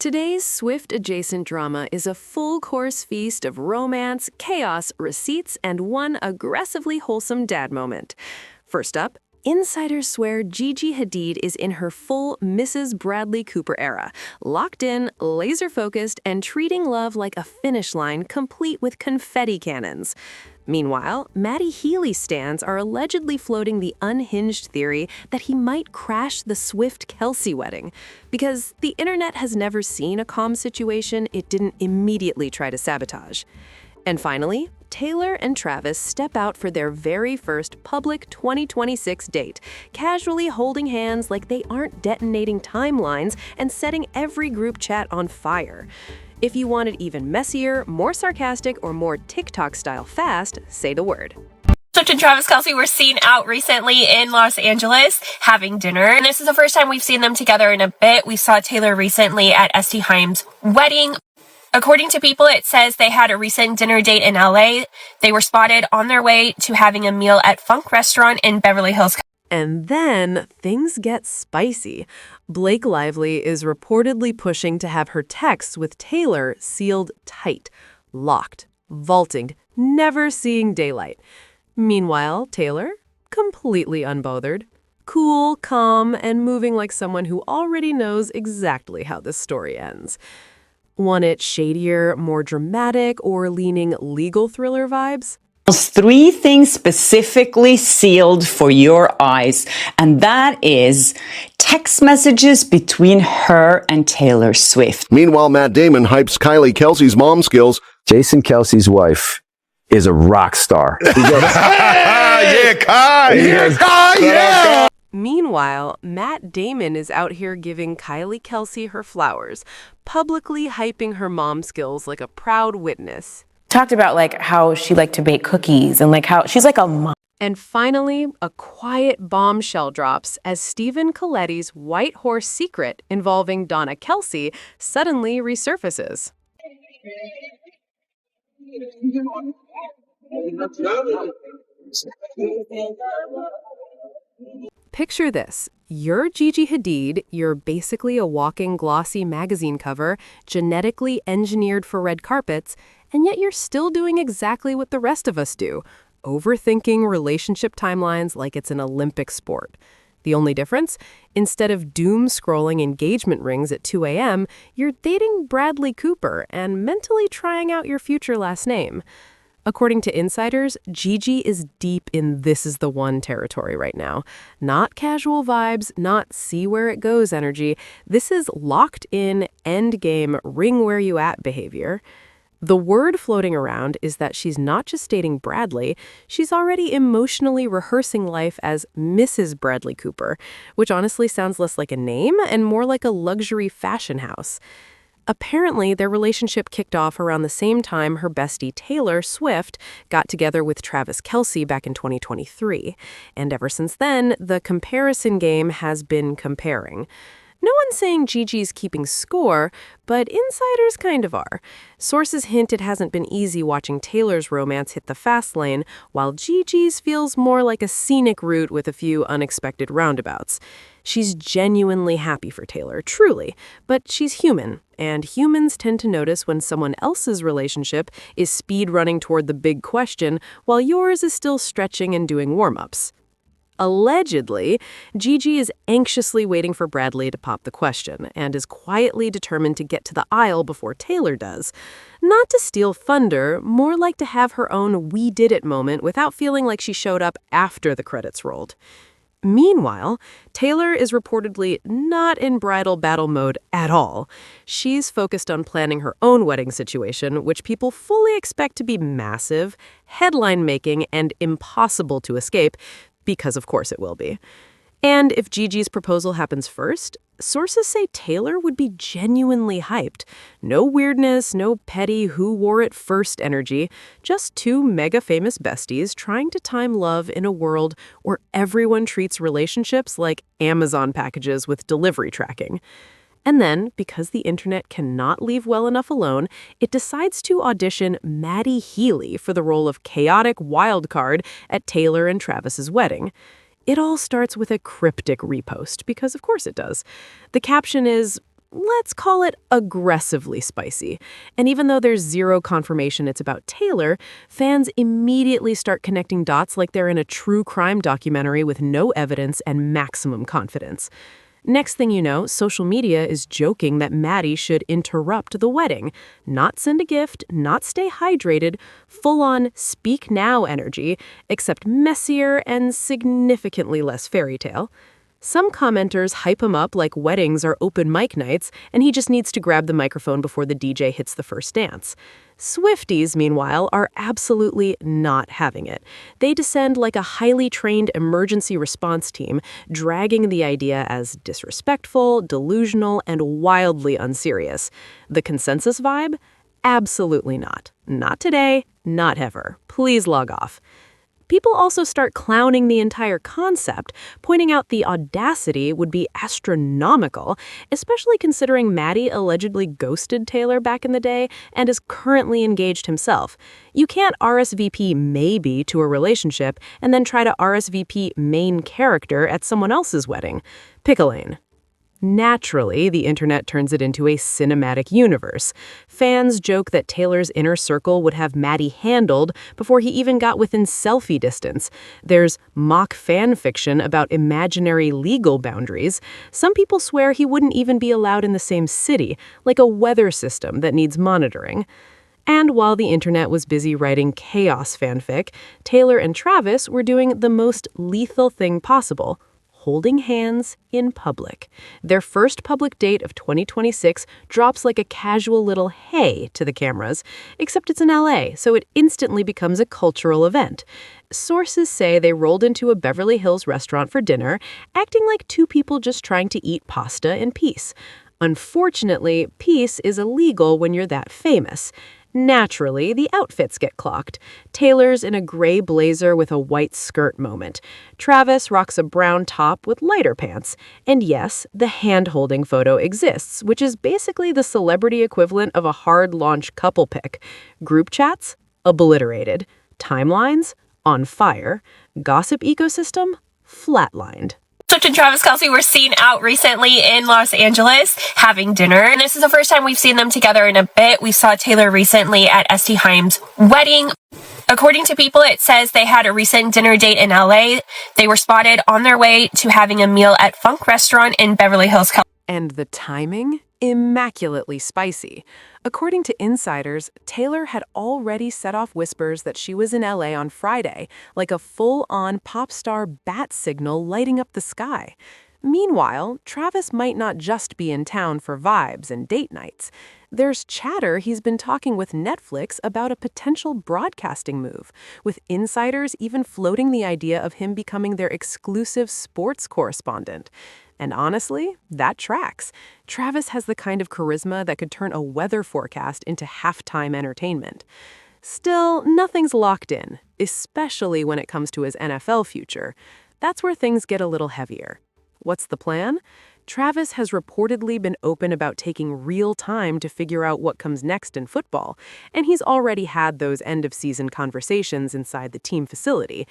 Today's Swift-adjacent drama is a full-course feast of romance, chaos, receipts, and one aggressively wholesome dad moment. First up, insiders swear Gigi Hadid is in her full Mrs. Bradley Cooper era, locked in, laser-focused, and treating love like a finish line complete with confetti cannons. Meanwhile, Matty Healy stans are allegedly floating the unhinged theory that he might crash the Swift-Kelsey wedding, because the internet has never seen a calm situation it didn't immediately try to sabotage. And finally, Taylor and Travis step out for their very first public 2026 date, casually holding hands like they aren't detonating timelines and setting every group chat on fire. If you want it even messier, more sarcastic, or more TikTok-style fast, say the word. Swift and Travis Kelce were seen out recently in Los Angeles having dinner. And this is the first time we've seen them together in a bit. We saw Taylor recently at St. Haim's wedding. According to People, it says they had a recent dinner date in LA. They were spotted on their way to having a meal at Funk Restaurant in Beverly Hills. And then things get spicy. Blake Lively is reportedly pushing to have her texts with Taylor sealed tight, locked, vaulted, never seeing daylight. Meanwhile, Taylor, completely unbothered, cool, calm, and moving like someone who already knows exactly how this story ends. Want it shadier, more dramatic, or leaning legal thriller vibes? Three things specifically sealed for your eyes, and that is text messages between her and Taylor Swift. Meanwhile, Matt Damon hypes Kylie Kelsey's mom skills. Jason Kelsey's wife is a rock star. Yeah, Kai! Yeah, Kai! Yeah! Meanwhile, Matt Damon is out here giving Kylie Kelsey her flowers, publicly hyping her mom skills like a proud witness. Talked about like how she liked to bake cookies and like how she's like a mom. And finally, a quiet bombshell drops as Stephen Colletti's White Horse secret involving Donna Kelsey suddenly resurfaces. Picture this. You're Gigi Hadid, you're basically a walking glossy magazine cover, genetically engineered for red carpets, and yet you're still doing exactly what the rest of us do, overthinking relationship timelines like it's an Olympic sport. The only difference? Instead of doom-scrolling engagement rings at 2 a.m., you're dating Bradley Cooper and mentally trying out your future last name. According to insiders, Gigi is deep in this is the one territory right now. Not casual vibes, not see where it goes energy. This is locked in, endgame, ring where you at behavior. The word floating around is that she's not just dating Bradley, she's already emotionally rehearsing life as Mrs. Bradley Cooper, which honestly sounds less like a name and more like a luxury fashion house. Apparently, their relationship kicked off around the same time her bestie Taylor Swift got together with Travis Kelce back in 2023. And ever since then, the comparison game has been comparing. No one's saying Gigi's keeping score, but insiders kind of are. Sources hint it hasn't been easy watching Taylor's romance hit the fast lane, while Gigi's feels more like a scenic route with a few unexpected roundabouts. She's genuinely happy for Taylor, truly, but she's human, and humans tend to notice when someone else's relationship is speed running toward the big question, while yours is still stretching and doing warm-ups. Allegedly, Gigi is anxiously waiting for Bradley to pop the question and is quietly determined to get to the aisle before Taylor does. Not to steal thunder, more like to have her own we did it moment without feeling like she showed up after the credits rolled. Meanwhile, Taylor is reportedly not in bridal battle mode at all. She's focused on planning her own wedding situation, which people fully expect to be massive, headline-making, and impossible to escape, because of course it will be. And if Gigi's proposal happens first, sources say Taylor would be genuinely hyped. No weirdness, no petty who wore it first energy, just two mega famous besties trying to time love in a world where everyone treats relationships like Amazon packages with delivery tracking. And then, because the internet cannot leave well enough alone, it decides to audition Matty Healy for the role of chaotic wild card at Taylor and Travis's wedding. It all starts with a cryptic repost, because of course it does. The caption is, let's call it aggressively spicy. And even though there's zero confirmation it's about Taylor, fans immediately start connecting dots like they're in a true crime documentary with no evidence and maximum confidence. Next thing you know, social media is joking that Matty should interrupt the wedding, not send a gift, not stay hydrated, full-on speak now energy, except messier and significantly less fairy tale. Some commenters hype him up like weddings are open mic nights, and he just needs to grab the microphone before the DJ hits the first dance. Swifties, meanwhile, are absolutely not having it. They descend like a highly trained emergency response team, dragging the idea as disrespectful, delusional, and wildly unserious. The consensus vibe? Absolutely not. Not today, not ever. Please log off. People also start clowning the entire concept, pointing out the audacity would be astronomical, especially considering Matty allegedly ghosted Taylor back in the day and is currently engaged himself. You can't RSVP maybe to a relationship and then try to RSVP main character at someone else's wedding. Pick a lane. Naturally, the internet turns it into a cinematic universe. Fans joke that Taylor's inner circle would have Matty handled before he even got within selfie distance. There's mock fan fiction about imaginary legal boundaries. Some people swear he wouldn't even be allowed in the same city, like a weather system that needs monitoring. And while the internet was busy writing chaos fanfic, Taylor and Travis were doing the most lethal thing possible: holding hands in public. Their first public date of 2026 drops like a casual little hey to the cameras, except it's in LA, so it instantly becomes a cultural event. Sources say they rolled into a Beverly Hills restaurant for dinner, acting like two people just trying to eat pasta in peace. Unfortunately, peace is illegal when you're that famous. Naturally, the outfits get clocked. Taylor's in a gray blazer with a white skirt moment. Travis rocks a brown top with lighter pants. And yes, the hand-holding photo exists, which is basically the celebrity equivalent of a hard-launch couple pic. Group chats? Obliterated. Timelines? On fire. Gossip ecosystem? Flatlined. Swift and Travis Kelce were seen out recently in Los Angeles having dinner, and this is the first time we've seen them together in a bit. We saw Taylor recently at St. Haim's wedding. According to People, it says they had a recent dinner date in LA. They were spotted on their way to having a meal at Funk Restaurant in Beverly Hills, California. And the timing? Immaculately spicy. According to insiders, Taylor had already set off whispers that she was in LA on Friday, like a full-on pop star bat signal lighting up the sky. Meanwhile, Travis might not just be in town for vibes and date nights. There's chatter he's been talking with Netflix about a potential broadcasting move, with insiders even floating the idea of him becoming their exclusive sports correspondent. And honestly, that tracks. Travis has the kind of charisma that could turn a weather forecast into halftime entertainment. Still, nothing's locked in, especially when it comes to his NFL future. That's where things get a little heavier. What's the plan? Travis has reportedly been open about taking real time to figure out what comes next in football, and he's already had those end-of-season conversations inside the team facility.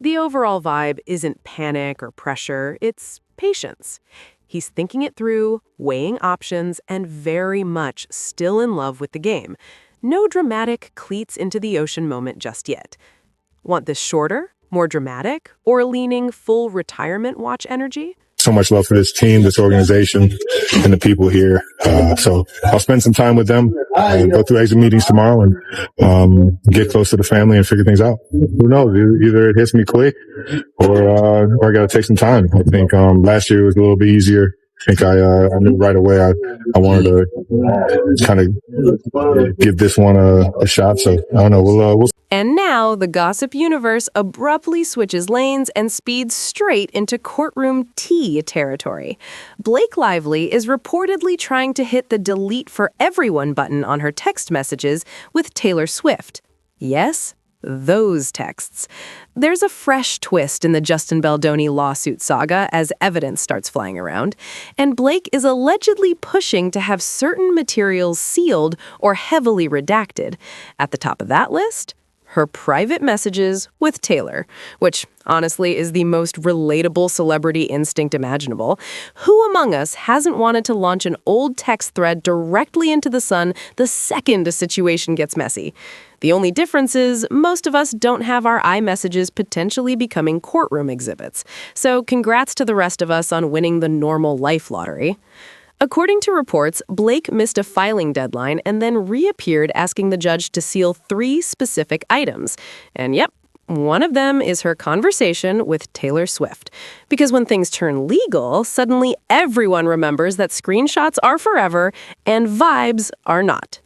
The overall vibe isn't panic or pressure, it's patience. He's thinking it through, weighing options, and very much still in love with the game. No dramatic cleats into the ocean moment just yet. Want this shorter, more dramatic, or leaning full retirement watch energy? So much love for this team, this organization, and the people here. So I'll spend some time with them and go through exit meetings tomorrow and get close to the family and figure things out. Who knows? Either it hits me quick or I got to take some time. I think last year was a little bit easier. I think I knew right away I wanted to kind of give this one a shot. So I don't know. We'll And now the gossip universe abruptly switches lanes and speeds straight into courtroom tea territory. Blake Lively is reportedly trying to hit the delete for everyone button on her text messages with Taylor Swift. Yes, those texts. There's a fresh twist in the Justin Baldoni lawsuit saga as evidence starts flying around, and Blake is allegedly pushing to have certain materials sealed or heavily redacted. At the top of that list, her private messages with Taylor, which honestly is the most relatable celebrity instinct imaginable. Who among us hasn't wanted to launch an old text thread directly into the sun the second a situation gets messy? The only difference is most of us don't have our iMessages potentially becoming courtroom exhibits. So congrats to the rest of us on winning the normal life lottery. According to reports, Blake missed a filing deadline and then reappeared asking the judge to seal 3 specific items. And yep, one of them is her conversation with Taylor Swift. Because when things turn legal, suddenly everyone remembers that screenshots are forever and vibes are not.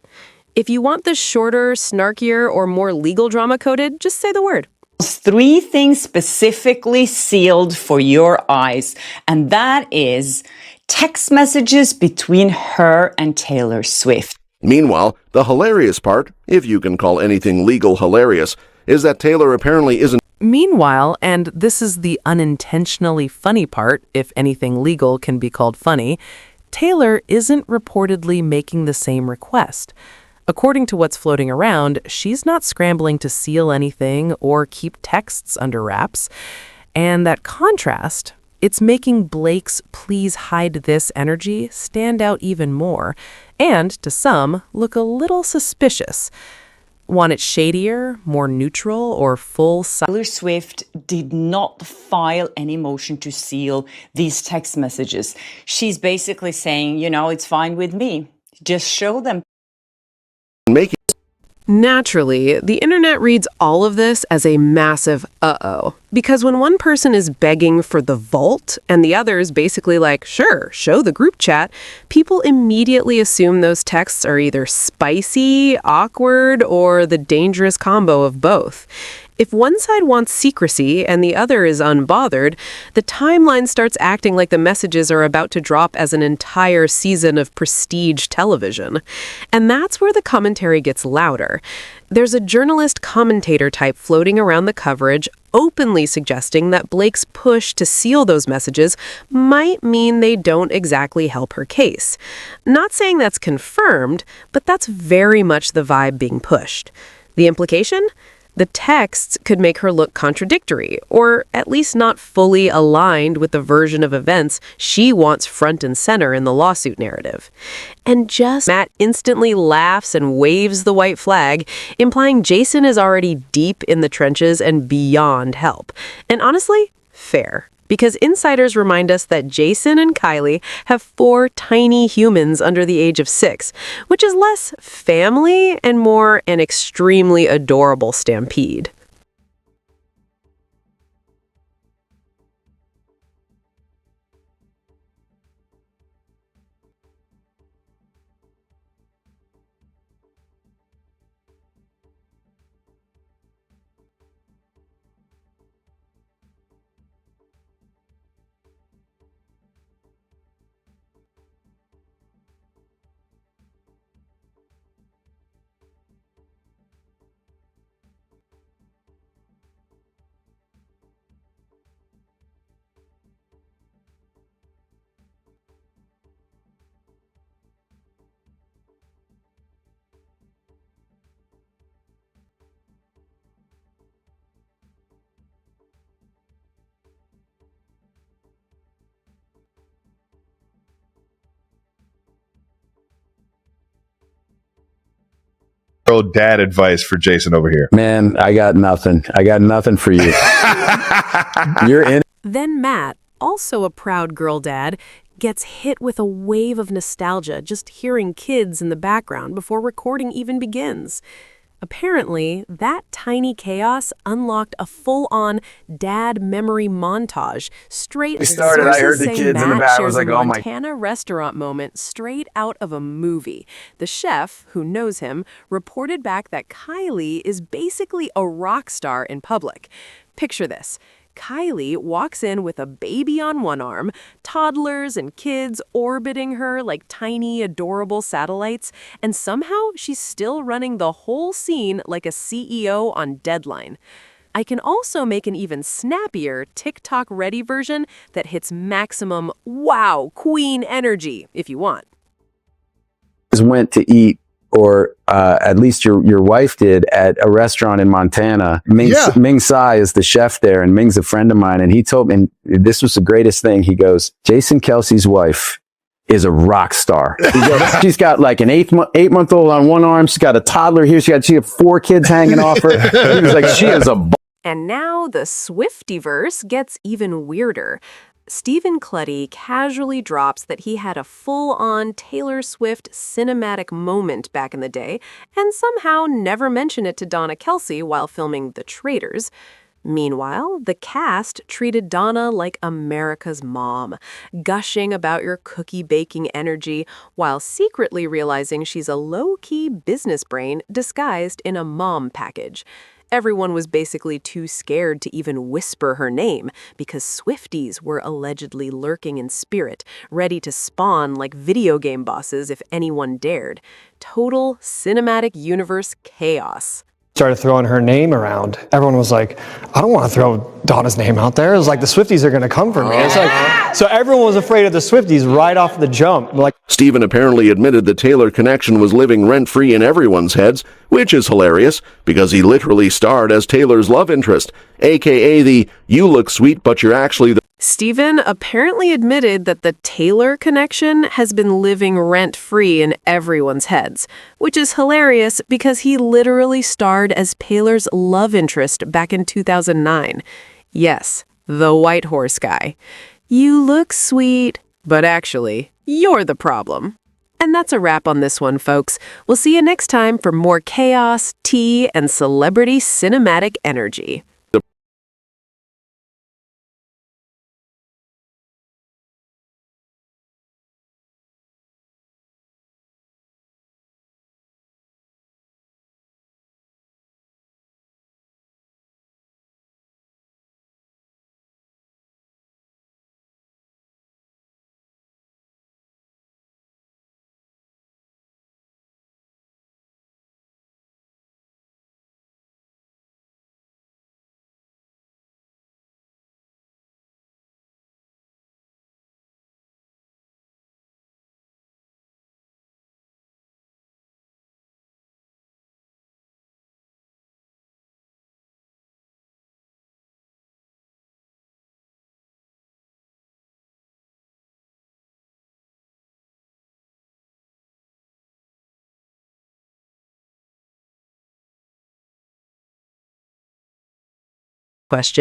If you want the shorter, snarkier, or more legal drama coded, just say the word. 3 things specifically sealed for your eyes, and that is text messages between her and Taylor Swift. Meanwhile, the hilarious part, if you can call anything legal hilarious, is that Taylor apparently isn't. Meanwhile, and this is the unintentionally funny part, if anything legal can be called funny, Taylor isn't reportedly making the same request. According to what's floating around, she's not scrambling to seal anything or keep texts under wraps. And that contrast, it's making Blake's "please hide this" energy stand out even more, and, to some, look a little suspicious. Want it shadier, more neutral, or full? Taylor Swift did not file any motion to seal these text messages. She's basically saying, it's fine with me. Just show them. Making. Naturally, the internet reads all of this as a massive uh-oh. Because when one person is begging for the vault and the other is basically like, sure, show the group chat, people immediately assume those texts are either spicy, awkward, or the dangerous combo of both. If one side wants secrecy and the other is unbothered, the timeline starts acting like the messages are about to drop as an entire season of prestige television. And that's where the commentary gets louder. There's a journalist commentator type floating around the coverage, openly suggesting that Blake's push to seal those messages might mean they don't exactly help her case. Not saying that's confirmed, but that's very much the vibe being pushed. The implication? The texts could make her look contradictory, or at least not fully aligned with the version of events she wants front and center in the lawsuit narrative. And Matt instantly laughs and waves the white flag, implying Jason is already deep in the trenches and beyond help. And honestly, fair. Because insiders remind us that Jason and Kylie have 4 tiny humans under the age of 6, which is less family and more an extremely adorable stampede. Dad advice for Jason over here. Man, I got nothing. I got nothing for you. You're in. Then Matt, also a proud girl dad, gets hit with a wave of nostalgia just hearing kids in the background before recording even begins. Apparently, that tiny chaos unlocked a full-on dad memory montage. We started, I heard the kids in the back. I was like, oh my. Montana restaurant moment straight out of a movie. The chef, who knows him, reported back that Kylie is basically a rock star in public. Picture this. Kylie walks in with a baby on one arm, toddlers and kids orbiting her like tiny, adorable satellites, and somehow she's still running the whole scene like a CEO on deadline. I can also make an even snappier TikTok-ready version that hits maximum wow, queen energy if you want. Went to eat, or at least your wife did, at a restaurant in Montana. Ming Tsai is the chef there, and Ming's a friend of mine, and he told me, and this was the greatest thing, he goes, Jason Kelsey's wife is a rock star. He goes, she's got like an eight-month-old on one arm, she's got a toddler here, she had 4 kids hanging off her. He was like, she is a And now the Swiftyverse gets even weirder. Stephen Clutty casually drops that he had a full-on Taylor Swift cinematic moment back in the day, and somehow never mentioned it to Donna Kelsey while filming The Traitors. Meanwhile, the cast treated Donna like America's mom, gushing about your cookie-baking energy while secretly realizing she's a low-key business brain disguised in a mom package. Everyone was basically too scared to even whisper her name because Swifties were allegedly lurking in spirit, ready to spawn like video game bosses if anyone dared. Total cinematic universe chaos. Started throwing her name around. Everyone was like, I don't want to throw Donna's name out there. It was like, the Swifties are going to come for me. It's like, so everyone was afraid of the Swifties right off the jump. Like, Stephen apparently admitted the Taylor connection was living rent-free in everyone's heads, which is hilarious because he literally starred as Taylor's love interest, aka the "you look sweet but you're actually the..." Stephen apparently admitted that the Taylor connection has been living rent-free in everyone's heads, which is hilarious because he literally starred as Taylor's love interest back in 2009. Yes, the White Horse guy. You look sweet, but actually, you're the problem. And that's a wrap on this one, folks. We'll see you next time for more chaos, tea, and celebrity cinematic energy. Question.